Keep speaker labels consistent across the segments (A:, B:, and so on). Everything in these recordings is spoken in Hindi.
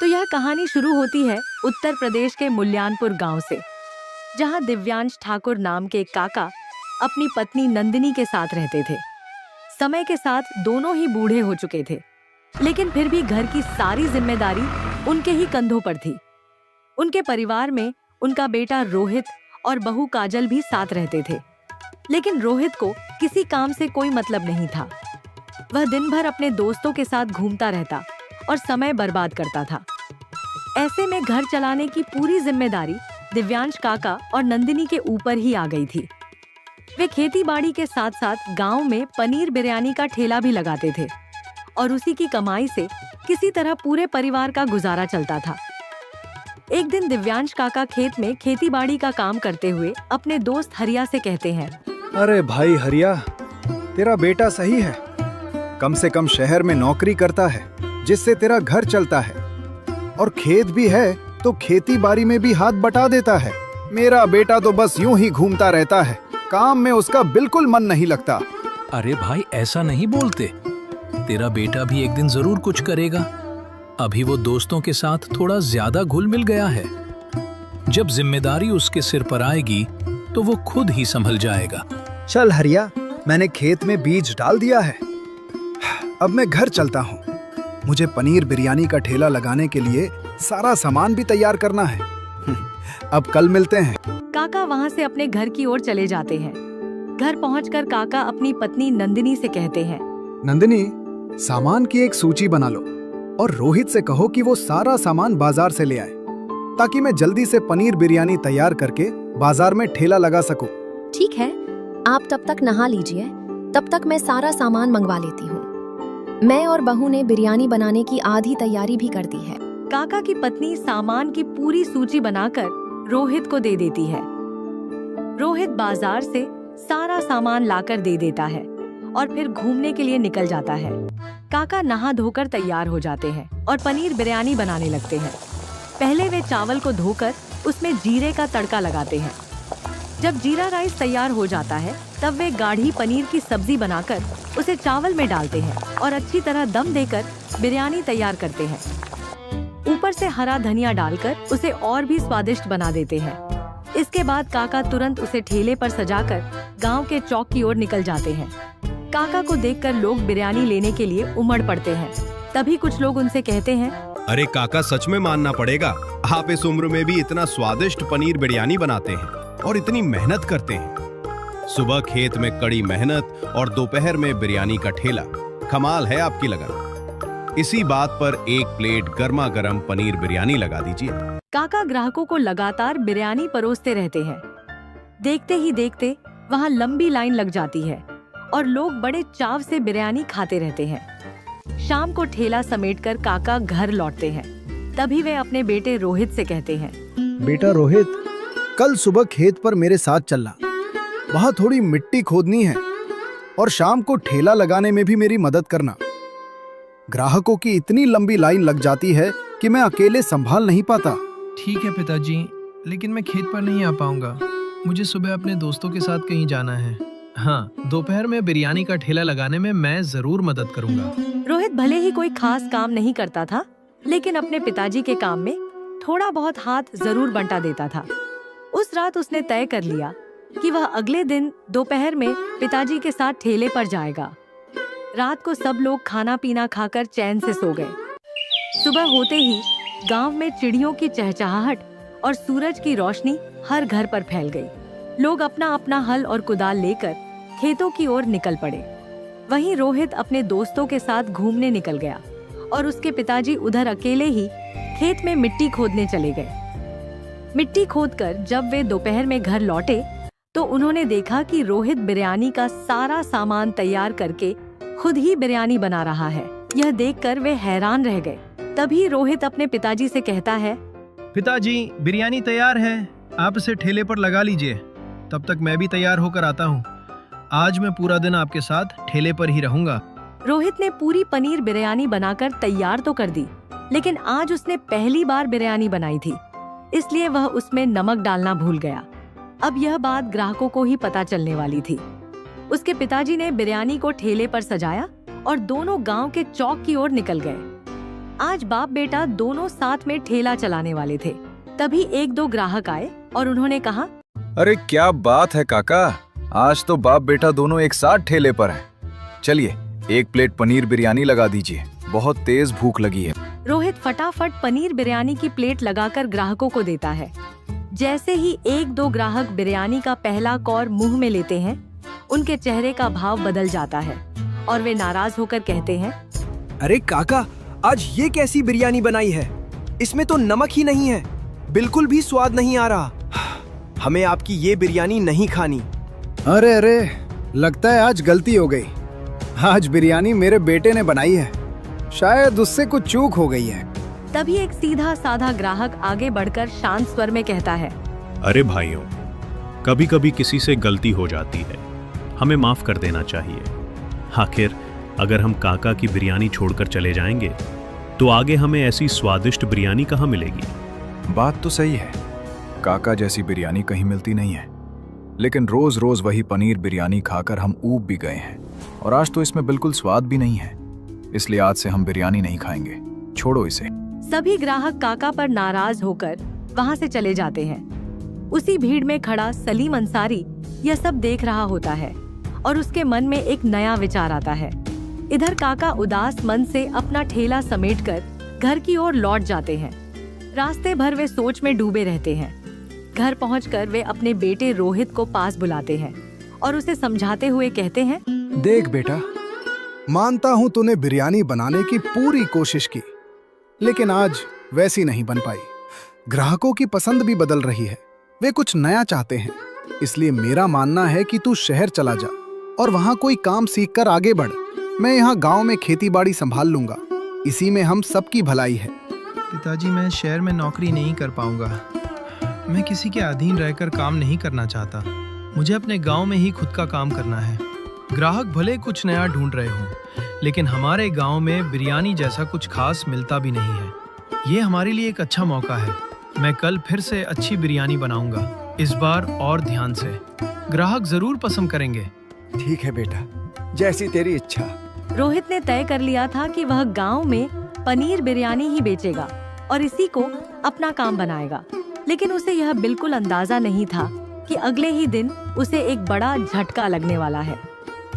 A: तो यह कहानी शुरू होती है उत्तर प्रदेश के मुल्यानपुर गांव से, जहां दिव्यांश ठाकुर नाम के एक काका अपनी पत्नी नंदिनी के साथ रहते थे। समय के साथ दोनों ही बूढ़े हो चुके थे, लेकिन फिर भी घर की सारी जिम्मेदारी उनके ही कंधों पर थी। उनके परिवार में उनका बेटा रोहित और बहू काजल भी साथ रहते थे, लेकिन रोहित को किसी काम से कोई मतलब नहीं था। वह दिन भर अपने दोस्तों के साथ घूमता रहता और समय बर्बाद करता था। ऐसे में घर चलाने की पूरी जिम्मेदारी दिव्यांश काका और नंदिनी के ऊपर ही आ गई थी। वे खेती बाड़ी के साथ साथ गांव में पनीर बिरयानी का ठेला भी लगाते थे और उसी की कमाई से किसी तरह पूरे परिवार का गुजारा चलता था। एक दिन दिव्यांश काका खेत में खेती बाड़ी का काम करते हुए अपने दोस्त हरिया से कहते हैं,
B: अरे भाई हरिया, तेरा बेटा सही है। कम से कम शहर में नौकरी करता है जिससे तेरा घर चलता है, और खेत भी है तो खेती बाड़ी में भी हाथ बटा देता है। मेरा बेटा तो बस यूं ही घूमता रहता है, काम में उसका बिल्कुल मन नहीं लगता।
C: अरे भाई ऐसा नहीं बोलते, तेरा बेटा भी एक दिन जरूर कुछ करेगा। अभी वो दोस्तों के साथ थोड़ा ज्यादा घुल मिल गया है। जब जिम्मेदारी उसके सिर पर आएगी तो वो खुद ही संभल जाएगा।
B: चल हरिया, मैंने खेत में बीज डाल दिया है। अब मैं घर चलता हूँ। मुझे पनीर बिरयानी का ठेला लगाने के लिए सारा सामान भी तैयार करना है। अब कल मिलते हैं।
A: काका वहाँ से अपने घर की ओर चले जाते हैं। घर पहुंचकर काका अपनी पत्नी नंदिनी से कहते हैं,
B: नंदिनी, सामान की एक सूची बना लो और रोहित से कहो कि वो सारा सामान बाजार से ले आए, ताकि मैं जल्दी से पनीर बिरयानी तैयार करके बाजार में ठेला लगा सकूं।
D: ठीक है, आप तब तक नहा लीजिए, तब तक मैं सारा सामान मंगवा लेती हूँ। मैं और बहू ने बिरयानी बनाने की आधी तैयारी भी कर दी है।
A: काका की पत्नी सामान की पूरी सूची बनाकर रोहित को दे देती है। रोहित बाजार से सारा सामान लाकर दे देता है और फिर घूमने के लिए निकल जाता है। काका नहा धोकर तैयार हो जाते हैं और पनीर बिरयानी बनाने लगते हैं। पहले वे चावल को धोकर उसमें जीरे का तड़का लगाते हैं। जब जीरा राइस तैयार हो जाता है, तब वे गाढ़ी पनीर की सब्जी बनाकर उसे चावल में डालते हैं और अच्छी तरह दम देकर बिरयानी तैयार करते हैं। ऊपर से हरा धनिया डालकर उसे और भी स्वादिष्ट बना देते हैं। इसके बाद काका तुरंत उसे ठेले पर सजाकर गांव के चौक की ओर निकल जाते हैं। काका को देखकर लोग बिरयानी लेने के लिए उमड़ पड़ते हैं। तभी कुछ लोग उनसे कहते हैं,
E: अरे काका, सच में मानना पड़ेगा, आप इस उम्र में भी इतना स्वादिष्ट पनीर बिरयानी बनाते हैं और इतनी मेहनत करते हैं। सुबह खेत में कड़ी मेहनत और दोपहर में बिरयानी का ठेला। कमाल है आपकी लगन। इसी बात पर एक प्लेट गर्मा गर्म पनीर बिरयानी लगा दीजिए।
A: काका ग्राहकों को लगातार बिरयानी परोसते रहते हैं। देखते ही देखते वहाँ लंबी लाइन लग जाती है और लोग बड़े चाव से बिरयानी खाते रहते हैं। शाम को ठेला समेटकर काका घर लौटते हैं। तभी वे अपने बेटे रोहित से कहते हैं,
B: बेटा रोहित, कल सुबह खेत पर मेरे साथ चलना। वहाँ थोड़ी मिट्टी खोदनी है और शाम को ठेला लगाने में भी मेरी मदद करना। ग्राहकों की इतनी लंबी लाइन लग जाती है कि मैं अकेले संभाल नहीं पाता।
F: ठीक है पिताजी, लेकिन मैं खेत पर नहीं आ पाऊंगा। मुझे सुबह अपने दोस्तों के साथ कहीं जाना है। हाँ, दोपहर में बिरयानी का ठेला लगाने में मैं जरूर मदद करूंगा।
A: रोहित भले ही कोई खास काम नहीं करता था, लेकिन अपने पिताजी के काम में थोड़ा बहुत हाथ जरूर बंटा देता था। उस रात उसने तय कर लिया कि वह अगले दिन दोपहर में पिताजी के साथ ठेले पर जाएगा। रात को सब लोग खाना पीना खाकर चैन से सो गए। सुबह होते ही गांव में चिड़ियों की चहचहाहट और सूरज की रोशनी हर घर पर फैल गई। लोग अपना अपना हल और कुदाल लेकर खेतों की ओर निकल पड़े। वहीं रोहित अपने दोस्तों के साथ घूमने निकल गया और उसके पिताजी उधर अकेले ही खेत में मिट्टी खोदने चले गए। मिट्टी खोदकर जब वे दोपहर में घर लौटे तो उन्होंने देखा कि रोहित बिरयानी का सारा सामान तैयार करके खुद ही बिरयानी बना रहा है। यह देखकर वे हैरान रह गए। तभी रोहित अपने पिताजी से कहता है,
F: पिताजी, बिरयानी तैयार है, आप इसे ठेले पर लगा लीजिए। तब तक मैं भी तैयार होकर आता हूँ। आज मैं पूरा दिन आपके साथ ठेले पर ही रहूंगा।
A: रोहित ने पूरी पनीर बिरयानी बनाकर तैयार तो कर दी, लेकिन आज उसने पहली बार बिरयानी बनाई थी, इसलिए वह उसमें नमक डालना भूल गया। अब यह बात ग्राहकों को ही पता चलने वाली थी। उसके पिताजी ने बिरयानी को ठेले पर सजाया और दोनों गांव के चौक की ओर निकल गए। आज बाप बेटा दोनों साथ में ठेला चलाने वाले थे। तभी एक दो ग्राहक आए और उन्होंने कहा,
B: अरे क्या बात है काका, आज तो बाप बेटा दोनों एक साथ ठेले पर हैं। चलिए 1 प्लेट पनीर बिरयानी लगा दीजिए, बहुत तेज भूख लगी है।
A: रोहित फटाफट पनीर बिरयानी की प्लेट लगाकर ग्राहकों को देता है। जैसे ही एक दो ग्राहक बिरयानी का पहला कौर मुंह में लेते हैं, उनके चेहरे का भाव बदल जाता है और वे नाराज होकर कहते हैं,
G: अरे काका, आज ये कैसी बिरयानी बनाई है? इसमें तो नमक ही नहीं है, बिल्कुल भी स्वाद नहीं आ रहा। हमें आपकी ये बिरयानी नहीं खानी।
B: अरे अरे, लगता है आज गलती हो गई। आज बिरयानी मेरे बेटे ने बनाई है, शायद उससे कुछ चूक हो गई है।
A: तभी एक सीधा साधा ग्राहक आगे बढ़कर शांत स्वर में कहता है,
E: अरे भाइयों, कभी कभी किसी से गलती हो जाती है, हमें माफ कर देना चाहिए। आखिर अगर हम काका की बिरयानी छोड़कर चले जाएंगे तो आगे हमें ऐसी स्वादिष्ट बिरयानी कहाँ मिलेगी।
B: बात तो सही है, काका जैसी बिरयानी कहीं मिलती नहीं है, लेकिन रोज रोज वही पनीर बिरयानी खाकर हम ऊब भी गए हैं और आज तो इसमें बिल्कुल स्वाद भी नहीं है, इसलिए आज से हम बिरयानी नहीं खाएंगे, छोड़ो इसे।
A: सभी ग्राहक काका पर नाराज होकर वहां से चले जाते हैं। उसी भीड़ में खड़ा सलीम अंसारी यह सब देख रहा होता है और उसके मन में एक नया विचार आता है। इधर काका उदास मन से अपना ठेला समेटकर घर की ओर लौट जाते हैं। रास्ते भर वे सोच में डूबे रहते हैं। घर पहुंचकर वे अपने बेटे रोहित को पास बुलाते हैं और उसे समझाते हुए कहते हैं,
B: देख बेटा, मानता हूँ तूने बिरयानी बनाने की पूरी कोशिश की, लेकिन आज वैसी नहीं बन पाई। ग्राहकों की पसंद भी बदल रही है, वे कुछ नया चाहते हैं, इसलिए मेरा मानना है कि तू शहर चला जा और वहाँ कोई काम सीख कर आगे बढ़। मैं यहाँ गांव में खेती बाड़ी संभाल लूंगा, इसी में हम सबकी भलाई है।
F: पिताजी, मैं शहर में नौकरी नहीं कर पाऊंगा। मैं किसी के अधीन रहकर काम नहीं करना चाहता। मुझे अपने गांव में ही खुद का काम करना है। ग्राहक भले कुछ नया ढूंढ रहे हों, लेकिन हमारे गांव में बिरयानी जैसा कुछ खास मिलता भी नहीं है। ये हमारे लिए एक अच्छा मौका है। मैं कल फिर से अच्छी बिरयानी बनाऊंगा, इस बार और ध्यान से। ग्राहक जरूर पसंद करेंगे।
G: ठीक है बेटा, जैसी तेरी इच्छा।
A: रोहित ने तय कर लिया था कि वह गांव में पनीर बिरयानी ही बेचेगा और इसी को अपना काम बनाएगा, लेकिन उसे यह बिल्कुल अंदाजा नहीं था कि अगले ही दिन उसे एक बड़ा झटका लगने वाला है।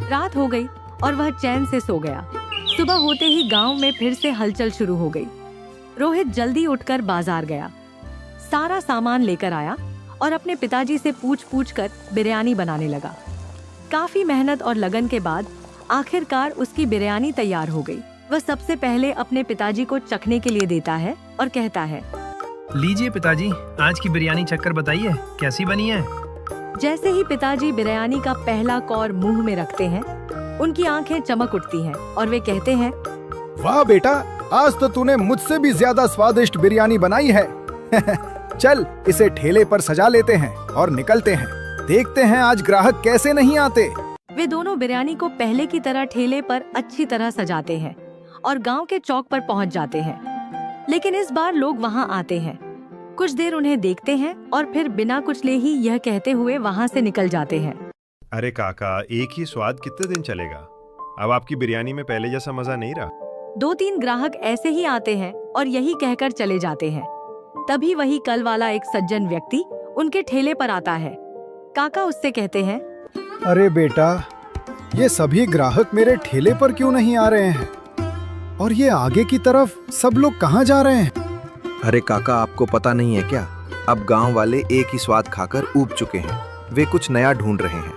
A: रात हो गई और वह चैन से सो गया। सुबह होते ही गांव में फिर से हलचल शुरू हो गई। रोहित जल्दी उठकर बाजार गया, सारा सामान लेकर आया और अपने पिताजी से पूछ कर बिरयानी बनाने लगा। काफी मेहनत और लगन के बाद आखिरकार उसकी बिरयानी तैयार हो गई। वह सबसे पहले अपने पिताजी को चखने के लिए देता है और कहता है,
F: लीजिए पिताजी, आज की बिरयानी चखकर बताइए कैसी बनी है।
A: जैसे ही पिताजी बिरयानी का पहला कौर मुंह में रखते हैं, उनकी आंखें चमक उठती हैं और वे कहते हैं,
B: वाह बेटा, आज तो तूने मुझसे भी ज्यादा स्वादिष्ट बिरयानी बनाई है। चल इसे ठेले पर सजा लेते हैं और निकलते हैं, देखते हैं आज ग्राहक कैसे नहीं आते।
A: वे दोनों बिरयानी को पहले की तरह ठेले पर अच्छी तरह सजाते हैं और गांव के चौक पर पहुंच जाते हैं। लेकिन इस बार लोग वहां आते हैं, कुछ देर उन्हें देखते हैं और फिर बिना कुछ ले ही यह कहते हुए वहां से निकल जाते हैं,
H: अरे काका, एक ही स्वाद कितने दिन चलेगा? अब आपकी बिरयानी में पहले जैसा मजा नहीं रहा।
A: 2-3 ग्राहक ऐसे ही आते हैं और यही कहकर चले जाते हैं। तभी वही कल वाला एक सज्जन व्यक्ति उनके ठेले पर आता है। काका उससे कहते हैं,
B: अरे बेटा, ये सभी ग्राहक मेरे ठेले पर क्यों नहीं आ रहे हैं? और ये आगे की तरफ सब लोग कहाँ जा रहे हैं?
I: अरे काका, आपको पता नहीं है क्या? अब गांव वाले एक ही स्वाद खाकर ऊब चुके हैं, वे कुछ नया ढूंढ रहे हैं।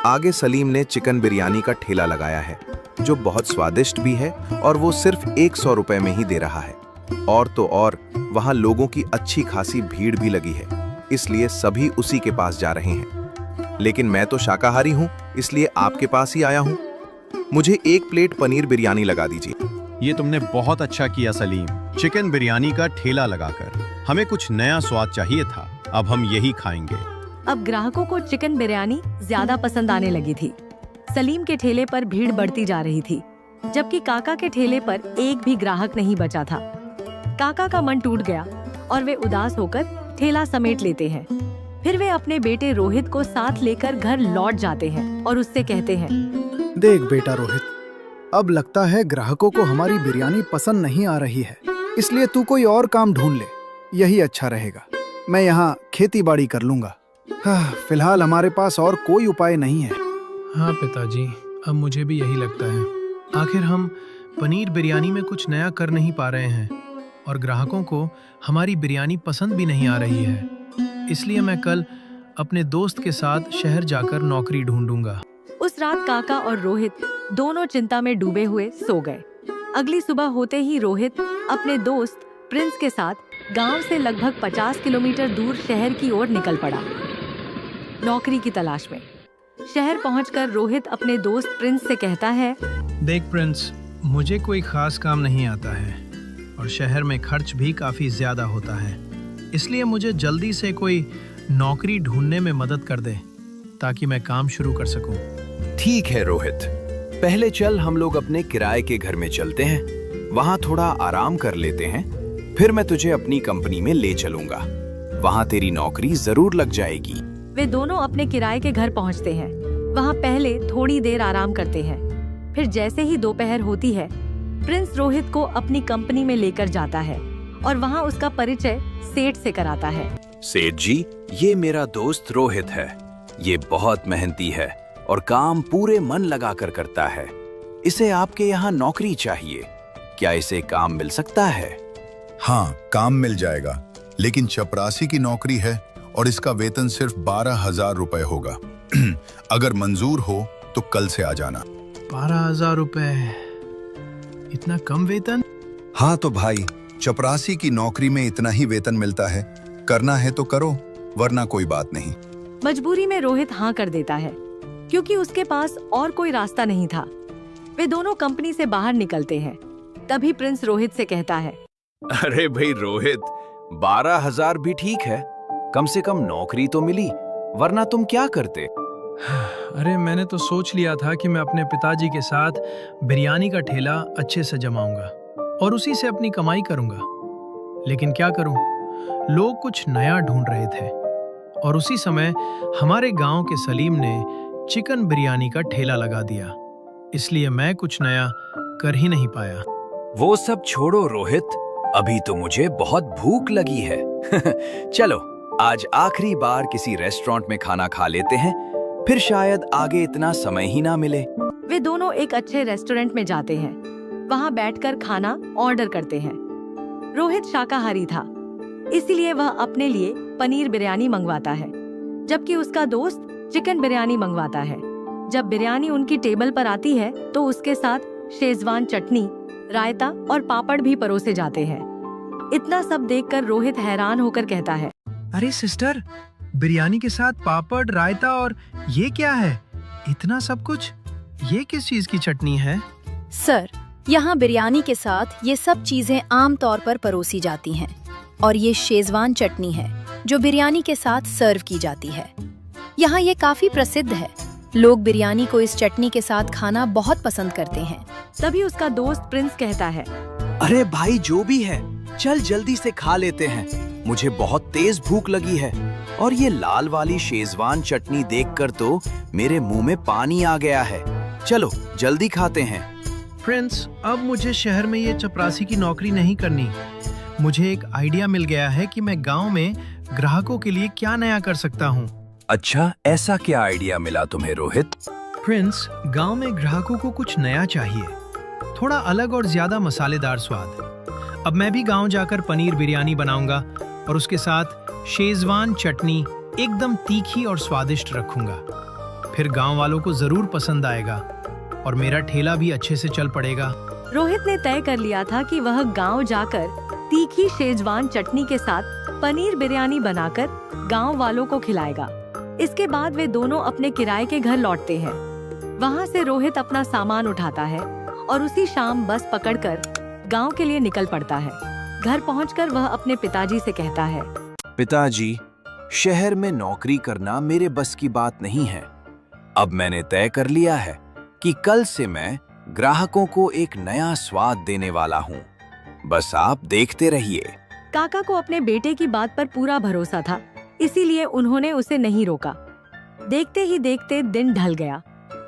I: आगे सलीम ने चिकन बिरयानी का ठेला लगाया है, जो बहुत स्वादिष्ट भी है और वो सिर्फ 100 रुपए में ही दे रहा है। और तो और वहाँ लोगों की अच्छी खासी भीड़ भी लगी है, इसलिए सभी उसी के पास जा रहे हैं। लेकिन मैं तो शाकाहारी हूँ, इसलिए आपके पास ही आया हूँ। मुझे 1 प्लेट पनीर बिरयानी लगा दीजिए।
E: ये तुमने बहुत अच्छा किया सलीम, चिकन बिरयानी का ठेला लगाकर। हमें कुछ नया स्वाद चाहिए था, अब हम यही खाएंगे।
A: अब ग्राहकों को चिकन बिरयानी ज्यादा पसंद आने लगी थी। सलीम के ठेले पर भीड़ बढ़ती जा रही थी, जबकि काका के ठेले पर एक भी ग्राहक नहीं बचा था। काका का मन टूट गया और वे उदास होकर ठेला समेट लेते हैं। फिर वे अपने बेटे रोहित को साथ लेकर घर लौट जाते हैं और उससे कहते हैं,
B: देख बेटा रोहित, अब लगता है ग्राहकों को हमारी बिरयानी पसंद नहीं आ रही है, इसलिए तू कोई और काम ढूंढ ले, यही अच्छा रहेगा। मैं यहाँ खेती बाड़ी कर लूंगा। फिलहाल हमारे पास और कोई उपाय नहीं है।
F: हाँ पिताजी, अब मुझे भी यही लगता है। आखिर हम पनीर बिरयानी में कुछ नया कर नहीं पा रहे हैं और ग्राहकों को हमारी बिरयानी पसंद भी नहीं आ रही है। इसलिए मैं कल अपने दोस्त के साथ शहर जाकर नौकरी ढूंढूंगा।
A: उस रात काका और रोहित दोनों चिंता में डूबे हुए सो गए। अगली सुबह होते ही रोहित अपने दोस्त प्रिंस के साथ गांव से लगभग 50 किलोमीटर दूर शहर की ओर निकल पड़ा, नौकरी की तलाश में। शहर पहुंचकर रोहित अपने दोस्त प्रिंस से कहता है,
F: देख प्रिंस, मुझे कोई खास काम नहीं आता है और शहर में खर्च भी काफी ज्यादा होता है, इसलिए मुझे जल्दी से कोई नौकरी ढूंढने में मदद कर दे ताकि मैं काम शुरू कर सकूं।
I: ठीक है रोहित, पहले चल हम लोग अपने किराए के घर में चलते हैं, वहां थोड़ा आराम कर लेते हैं, फिर मैं तुझे अपनी कंपनी में ले चलूंगा, वहां तेरी नौकरी जरूर लग जाएगी।
A: वे दोनों अपने किराए के घर पहुंचते हैं। वहां पहले थोड़ी देर आराम करते हैं, फिर जैसे ही दोपहर होती है, प्रिंस रोहित को अपनी कंपनी में लेकर जाता है और वहां उसका परिचय सेठ से कराता है।
I: सेठ जी, ये मेरा दोस्त रोहित है। ये बहुत मेहनती है और काम पूरे मन लगाकर करता है। इसे आपके यहाँ नौकरी चाहिए, क्या इसे काम मिल सकता है?
J: हाँ, काम मिल जाएगा, लेकिन चपरासी की नौकरी है और इसका वेतन सिर्फ 12,000 रुपए होगा। अगर मंजूर हो तो कल से आ जाना।
F: 12,000 रुपए? इतना कम वेतन?
J: हाँ तो भाई, चपरासी की नौकरी में इतना ही वेतन मिलता है, करना है तो करो, वरना कोई बात नहीं।
A: मजबूरी में रोहित हाँ कर देता है, क्योंकि उसके पास और कोई रास्ता नहीं था। वे दोनों कंपनी से बाहर निकलते हैं। तभी प्रिंस रोहित से कहता है,
I: अरे भाई रोहित, 12,000 भी ठीक है, कम से कम नौकरी तो मिली, वरना तुम क्या करते?
F: अरे मैंने तो सोच लिया था कि मैं अपने पिताजी के साथ बिरयानी का ठेला अच्छे से जमाऊंगा और उसी से अपनी कमाई करूंगा, लेकिन क्या करूं, लोग कुछ नया ढूंढ रहे थे और उसी समय हमारे गांव के सलीम ने चिकन बिरयानी का ठेला लगा दिया, इसलिए मैं कुछ नया कर ही नहीं पाया।
I: वो सब छोड़ो रोहित, अभी तो मुझे बहुत भूख लगी है। चलो आज आखिरी बार किसी रेस्टोरेंट में खाना खा लेते हैं, फिर शायद आगे इतना समय ही ना मिले।
A: वे दोनों एक अच्छे रेस्टोरेंट में जाते हैं, वहां बैठकर खाना ऑर्डर करते हैं। रोहित शाकाहारी था, इसीलिए वह अपने लिए पनीर बिरयानी मंगवाता है, जबकि उसका दोस्त चिकन बिरयानी मंगवाता है। जब बिरयानी उनकी टेबल पर आती है तो उसके साथ शेजवान चटनी, रायता और पापड़ भी परोसे जाते हैं। इतना सब देखकर रोहित हैरान होकर कहता है,
F: अरे सिस्टर, बिरयानी के साथ पापड़, रायता और ये क्या है? इतना सब कुछ? ये किस चीज की चटनी है?
K: सर, यहाँ बिरयानी के साथ ये सब चीजें आम तौर पर परोसी जाती हैं और ये शेजवान चटनी है जो बिरयानी के साथ सर्व की जाती है। यहाँ ये काफी प्रसिद्ध है, लोग बिरयानी को इस चटनी के साथ खाना बहुत पसंद करते हैं।
A: तभी उसका दोस्त प्रिंस कहता है,
G: अरे भाई जो भी है, चल जल्दी से खा लेते हैं, मुझे बहुत तेज भूख लगी है और ये लाल वाली शेजवान चटनी देखकर तो मेरे मुंह में पानी आ गया है। चलो जल्दी खाते हैं।
F: प्रिंस, अब मुझे शहर में ये चपरासी की नौकरी नहीं करनी। मुझे एक आइडिया मिल गया है कि मैं गांव में ग्राहकों के लिए क्या नया कर सकता हूँ।
I: अच्छा, ऐसा क्या आइडिया मिला तुम्हें रोहित?
F: प्रिंस, गांव में ग्राहकों को कुछ नया चाहिए, थोड़ा अलग और ज्यादा मसालेदार स्वाद। अब मैं भी गांव जाकर पनीर बिरयानी बनाऊंगा और उसके साथ शेजवान चटनी एकदम तीखी और स्वादिष्ट रखूंगा। फिर गांव वालों को जरूर पसंद आएगा और मेरा ठेला भी अच्छे से चल पड़ेगा।
A: रोहित ने तय कर लिया था कि वह गांव जाकर तीखी शेजवान चटनी के साथ पनीर बिरयानी बनाकर गांव वालों को खिलाएगा। इसके बाद वे दोनों अपने किराए के घर लौटते हैं। वहां से रोहित अपना सामान उठाता है और उसी शाम बस पकड़कर गांव के लिए निकल पड़ता है। घर पहुंचकर वह अपने पिताजी से कहता है,
I: पिताजी, शहर में नौकरी करना मेरे बस की बात नहीं है। अब मैंने तय कर लिया है कि कल से मैं ग्राहकों को एक नया स्वाद देने वाला हूँ, बस आप देखते रहिए।
A: काका को अपने बेटे की बात पर पूरा भरोसा था, इसीलिए उन्होंने उसे नहीं रोका। देखते ही देखते दिन ढल गया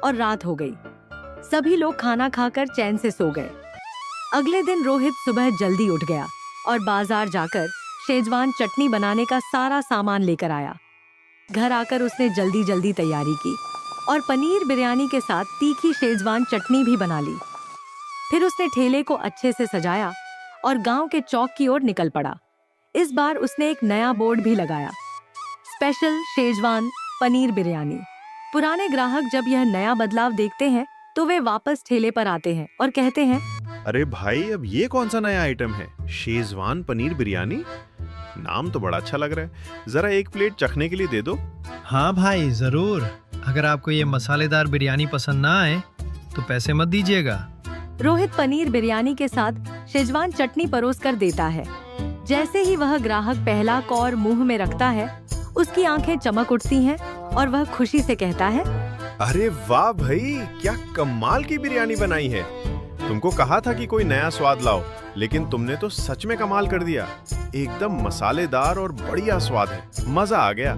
A: और रात हो गई। सभी लोग खाना खाकर चैन से सो गए। अगले दिन रोहित सुबह जल्दी उठ गया और बाजार जाकर शेजवान चटनी बनाने का सारा सामान लेकर आया। घर आकर उसने जल्दी जल्दी तैयारी की और पनीर बिरयानी के साथ तीखी शेजवान चटनी भी बना ली। फिर उसने ठेले को अच्छे से सजाया और गांव के चौक की ओर निकल पड़ा। इस बार उसने एक नया बोर्ड भी लगाया, स्पेशल शेजवान पनीर बिरयानी। पुराने ग्राहक जब यह नया बदलाव देखते हैं तो वे वापस ठेले पर आते हैं और कहते हैं,
H: अरे भाई, अब ये कौन सा नया आइटम है? शेजवान पनीर बिरयानी? नाम तो बड़ा अच्छा लग रहा है। जरा एक प्लेट चखने के लिए दे दो।
F: हाँ भाई, जरूर। अगर आपको ये मसालेदार बिरयानी पसंद ना आए तो पैसे मत दीजिएगा।
A: रोहित पनीर बिरयानी के साथ शेजवान चटनी परोस कर देता है। जैसे ही वह ग्राहक पहला कौर मुंह में रखता है, उसकी आंखें चमक उठती हैं और वह खुशी से कहता है,
H: अरे वाह भाई, क्या कमाल की बिरयानी बनाई है। तुमको कहा था कि कोई नया स्वाद लाओ, लेकिन तुमने तो सच में कमाल कर दिया। एकदम मसालेदार और बढ़िया स्वाद है, मजा आ गया।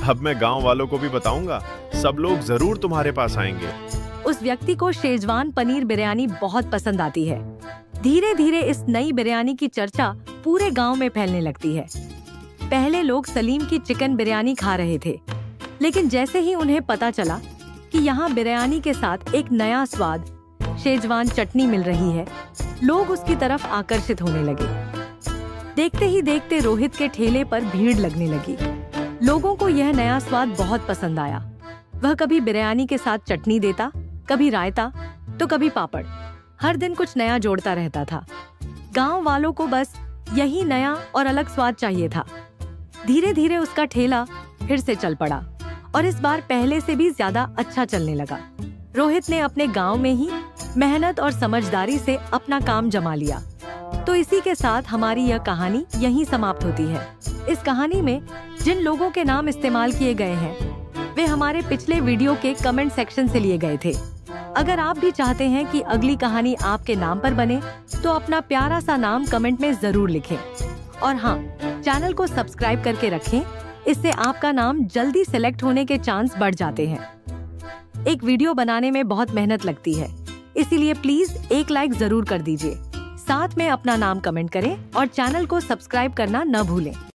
H: अब मैं गांव वालों को भी बताऊंगा, सब लोग जरूर तुम्हारे पास आएंगे।
A: उस व्यक्ति को शेजवान पनीर बिरयानी बहुत पसंद आती है। धीरे धीरे इस नई बिरयानी की चर्चा पूरे गांव में फैलने लगती है। पहले लोग सलीम की चिकन बिरयानी खा रहे थे, लेकिन जैसे ही उन्हें पता चला कि यहाँ बिरयानी के साथ एक नया स्वाद शेजवान चटनी मिल रही है, लोग उसकी तरफ आकर्षित होने लगे। देखते ही देखते रोहित के ठेले पर भीड़ लगने लगी। लोगों को यह नया स्वाद बहुत पसंद आया। वह कभी बिरयानी के साथ चटनी देता, कभी रायता, तो कभी पापड़। हर दिन कुछ नया जोड़ता रहता था। गांव वालों को बस यही नया और अलग स्वाद चाहिए था। धीरे धीरे उसका ठेला फिर से चल पड़ा और इस बार पहले से भी ज्यादा अच्छा चलने लगा। रोहित ने अपने गांव में ही मेहनत और समझदारी से अपना काम जमा लिया। तो इसी के साथ हमारी यह कहानी यहीं समाप्त होती है। इस कहानी में जिन लोगों के नाम इस्तेमाल किए गए हैं, वे हमारे पिछले वीडियो के कमेंट सेक्शन से लिए गए थे। अगर आप भी चाहते हैं कि अगली कहानी आपके नाम पर बने, तो अपना प्यारा सा नाम कमेंट में जरूर लिखें। और हाँ, चैनल को सब्सक्राइब करके रखें, इससे आपका नाम जल्दी सिलेक्ट होने के चांस बढ़ जाते हैं। एक वीडियो बनाने में बहुत मेहनत लगती है, इसीलिए प्लीज एक लाइक जरूर कर दीजिए। साथ में अपना नाम कमेंट करें और चैनल को सब्सक्राइब करना न भूलें।